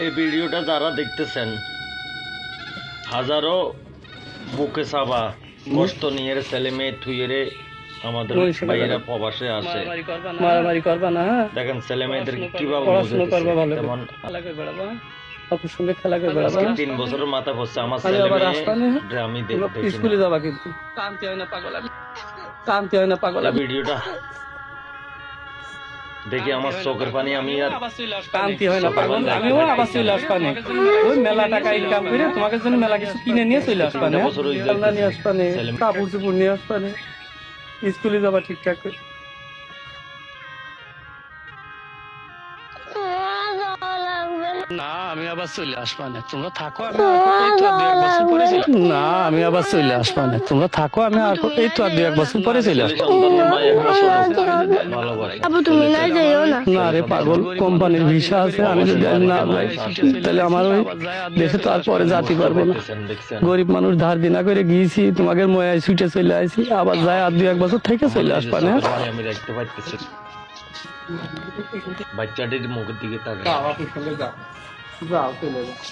এই ভিডিওটা যারা দেখতেছেন, হাজারো বুকে চাপা কষ্ট নিয়ে ছেলে মেয়ে থুইয়ে আমাদের ভাইয়েরা প্রবাসে আসে। মারামারি করবা না, হ্যাঁ? দেখেন ছেলে মেয়েদেরকে কিভাবে পড়াশোনা করবা ভালো, তেমন খেলা করে বেড়াবা, আপুর সঙ্গে খেলা করে বেড়াবা। 3 বছরের মাথা পড়ছে আমার আরে ছেলে আবার মেয়ে রাস্তানে আমি স্কুলে যাবা, কিন্তু কান্তি হয় না পাগল, কান্তি হয় না পাগল। ভিডিওটা দেখি আমার চোখের পানি, আমি আর কান্তি হয় না পাগল। আমিও আবার চলে আসবা নে, ওই মেলা টাকা ইনকাম করে তোমাকে জন্য মেলা কিছু কিনে নিয়ে চলে আসবা নে, খেলনা নিয়ে আসবা নে, কাপড় চোপড় নিয়ে আসবা নে, স্কুলে যাবা ঠিকঠাক করে। না আমি আবার চলে আসবা না, তোমরা থাকো, আমি না আমি আবার চলে আসবা না, তোমরা থাকো, আমি এই তো আর 2-1 বছর পরে চলে আসবো। না রে পাগল, কোম্পানির ভিসা আছে, আমি যদি না যাই তাহলে আমার ওই দেশে তো আর পরে যেতে পারবো না। গরিব মানুষ ধার দিনা করে গিয়েছি, তোমাকে ময়ায় ছুটে চলে আসি, আবার যাই আর 2-1 বছর থেকে চলে আসবা না। আমি দেখতে পাচ্ছি বাচ্চাটির মুখের দিকে তাকায়। যাও চলে যাও।